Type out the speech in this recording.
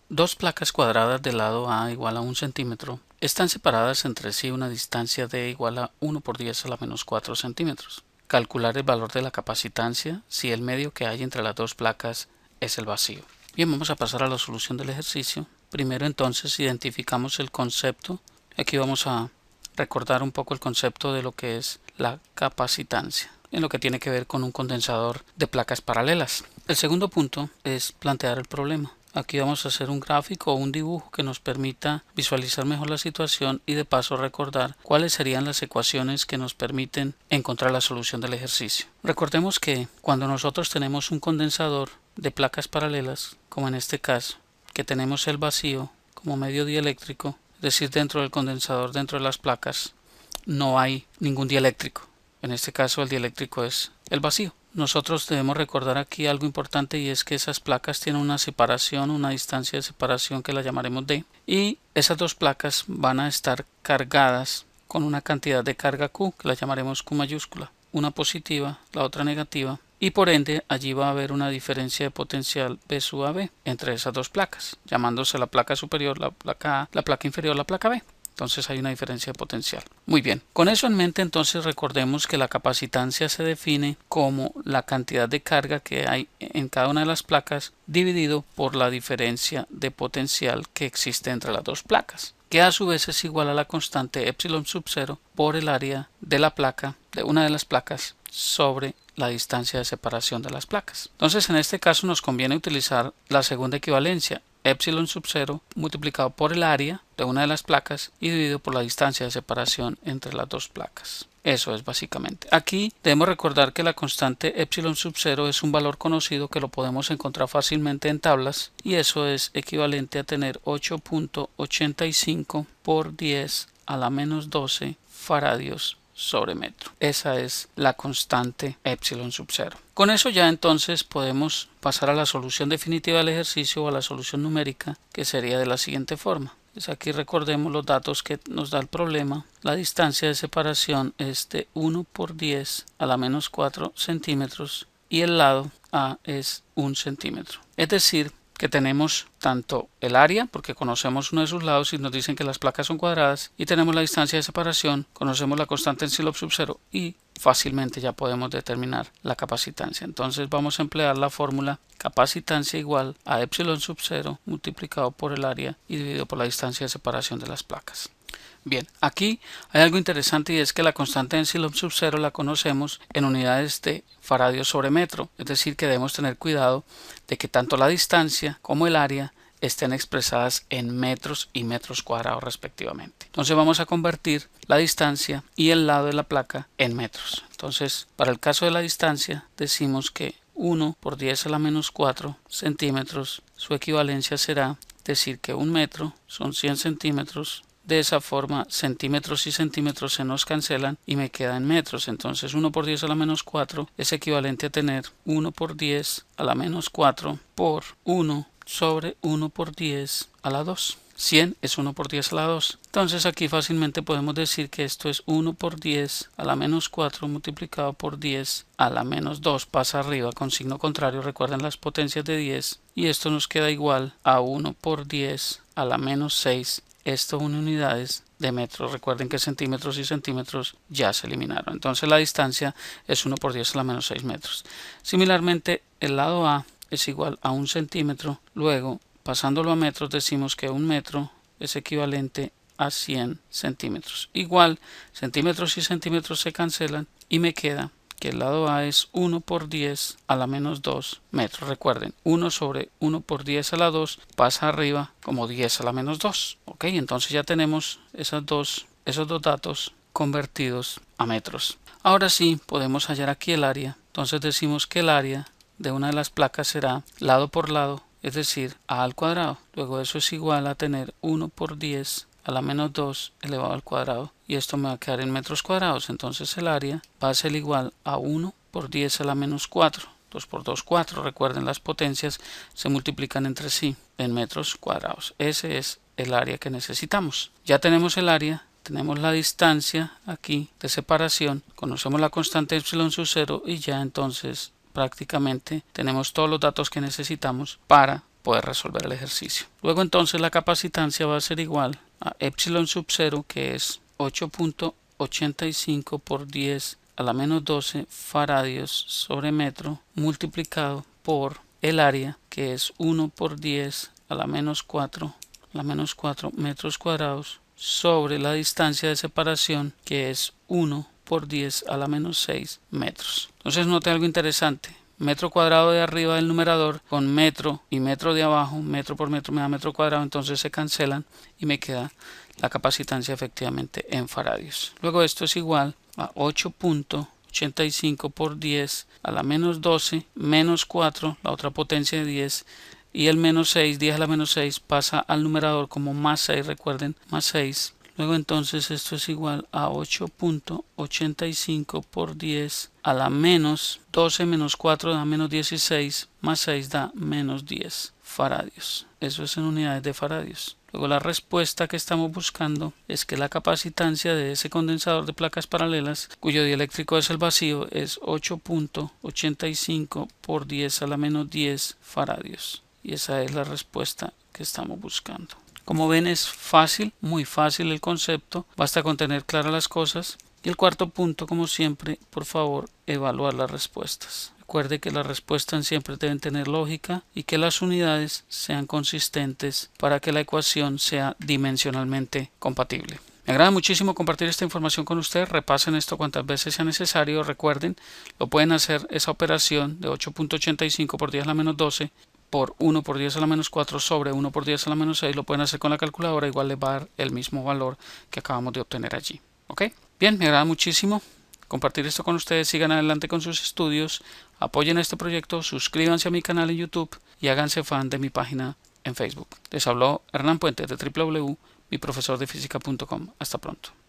Dos placas cuadradas del lado A igual a 1 centímetro están separadas entre sí una distancia de igual a 1 por 10 a la menos 4 centímetros. Calcular el valor de la capacitancia si el medio que hay entre las dos placas es el vacío. Bien, vamos a pasar a la solución del ejercicio. Primero entonces identificamos el concepto. Aquí vamos a recordar un poco el concepto de lo que es la capacitancia, en lo que tiene que ver con un condensador de placas paralelas. El segundo punto es plantear el problema. Aquí vamos a hacer un gráfico o un dibujo que nos permita visualizar mejor la situación y de paso recordar cuáles serían las ecuaciones que nos permiten encontrar la solución del ejercicio. Recordemos que cuando nosotros tenemos un condensador de placas paralelas, como en este caso, que tenemos el vacío como medio dieléctrico, es decir, dentro del condensador, dentro de las placas, no hay ningún dieléctrico. En este caso el dieléctrico es el vacío. Nosotros debemos recordar aquí algo importante y es que esas placas tienen una separación, una distancia de separación que la llamaremos D, y esas dos placas van a estar cargadas con una cantidad de carga Q que la llamaremos Q mayúscula, una positiva, la otra negativa, y por ende allí va a haber una diferencia de potencial B sub a B entre esas dos placas, llamándose la placa superior la placa A, la placa inferior la placa B. Entonces hay una diferencia de potencial. Muy bien, con eso en mente entonces recordemos que la capacitancia se define como la cantidad de carga que hay en cada una de las placas dividido por la diferencia de potencial que existe entre las dos placas, que a su vez es igual a la constante epsilon sub 0 por el área de la placa, de una de las placas, sobre la distancia de separación de las placas. Entonces en este caso nos conviene utilizar la segunda equivalencia, epsilon sub 0 multiplicado por el área de una de las placas y dividido por la distancia de separación entre las dos placas. Eso es básicamente. Aquí debemos recordar que la constante epsilon sub 0 es un valor conocido que lo podemos encontrar fácilmente en tablas y eso es equivalente a tener 8.85 por 10 a la menos 12 faradios sobre metro. Esa es la constante epsilon sub 0. Con eso ya entonces podemos pasar a la solución definitiva del ejercicio o a la solución numérica, que sería de la siguiente forma. Pues aquí recordemos los datos que nos da el problema. La distancia de separación es de 1 por 10 a la menos 4 centímetros y el lado A es 1 centímetro. Es decir, que tenemos tanto el área, porque conocemos uno de sus lados y nos dicen que las placas son cuadradas, y tenemos la distancia de separación, conocemos la constante en epsilon sub 0 y fácilmente ya podemos determinar la capacitancia. Entonces vamos a emplear la fórmula capacitancia igual a epsilon sub 0 multiplicado por el área y dividido por la distancia de separación de las placas. Bien, aquí hay algo interesante y es que la constante de epsilon sub 0 la conocemos en unidades de faradios sobre metro, es decir que debemos tener cuidado de que tanto la distancia como el área estén expresadas en metros y metros cuadrados respectivamente. Entonces vamos a convertir la distancia y el lado de la placa en metros. Entonces para el caso de la distancia decimos que 1 por 10 a la menos 4 centímetros, su equivalencia será decir que un metro son 100 centímetros. De esa forma centímetros y centímetros se nos cancelan y me queda en metros. Entonces 1 por 10 a la menos 4 es equivalente a tener 1 por 10 a la menos 4 por 1 sobre 1 por 10 a la 2. 100 es 1 por 10 a la 2. Entonces aquí fácilmente podemos decir que esto es 1 por 10 a la menos 4 multiplicado por 10 a la menos 2. Pasa arriba con signo contrario, recuerden las potencias de 10. Y esto nos queda igual a 1 por 10 a la menos 6. Esto en unidades de metros. Recuerden que centímetros y centímetros ya se eliminaron. Entonces la distancia es 1 por 10 a la menos 6 metros. Similarmente, el lado A es igual a 1 centímetro. Luego, pasándolo a metros, decimos que 1 metro es equivalente a 100 centímetros. Igual, centímetros y centímetros se cancelan y me queda que el lado A es 1 por 10 a la menos 2 metros. Recuerden, 1 sobre 1 por 10 a la 2 pasa arriba como 10 a la menos 2. Ok, entonces ya tenemos esos dos datos convertidos a metros. Ahora sí, podemos hallar aquí el área. Entonces decimos que el área de una de las placas será lado por lado, es decir, A al cuadrado. Luego eso es igual a tener 1 por 10 a la menos 2 elevado al cuadrado y esto me va a quedar en metros cuadrados. Entonces el área va a ser igual a 1 por 10 a la menos 4. 2 por 2, 4. Recuerden, las potencias se multiplican entre sí en metros cuadrados. Ese es el área que necesitamos. Ya tenemos el área, tenemos la distancia aquí de separación, conocemos la constante epsilon sub 0 y ya entonces prácticamente tenemos todos los datos que necesitamos para poder resolver el ejercicio. Luego entonces la capacitancia va a ser igual a epsilon sub 0, que es 8.85 por 10 a la menos 12 faradios sobre metro, multiplicado por el área, que es 1 por 10 a la menos 4 metros cuadrados, sobre la distancia de separación, que es 1 por 10 a la menos 6 metros. Entonces note algo interesante. Metro cuadrado de arriba del numerador con metro y metro de abajo, metro por metro me da metro cuadrado, entonces se cancelan y me queda la capacitancia efectivamente en faradios. Luego esto es igual a 8.85 por 10 a la menos 12 menos 4, la otra potencia de 10, y el menos 6, 10 a la menos 6 pasa al numerador como más 6, recuerden, más 6. Luego entonces esto es igual a 8.85 por 10 a la menos 12 menos 4 da menos 16, más 6 da menos 10 faradios. Eso es en unidades de faradios. Luego la respuesta que estamos buscando es que la capacitancia de ese condensador de placas paralelas, cuyo dieléctrico es el vacío, es 8.85 por 10 a la menos 10 faradios. Y esa es la respuesta que estamos buscando. Como ven, es fácil, muy fácil el concepto, basta con tener claras las cosas. Y el cuarto punto, como siempre, por favor, evaluar las respuestas. Recuerde que las respuestas siempre deben tener lógica y que las unidades sean consistentes para que la ecuación sea dimensionalmente compatible. Me agrada muchísimo compartir esta información con ustedes. Repasen esto cuantas veces sea necesario. Recuerden, lo pueden hacer esa operación de 8.85 por 10 a la menos 12 por 1 por 10 a la menos 4 sobre 1 por 10 a la menos 6. Lo pueden hacer con la calculadora, igual les va a dar el mismo valor que acabamos de obtener allí. ¿Ok? Bien, me agrada muchísimo compartir esto con ustedes. Sigan adelante con sus estudios, apoyen este proyecto, suscríbanse a mi canal en YouTube y háganse fan de mi página en Facebook. Les habló Hernán Puente de www.miprofesordefísica.com. Hasta pronto.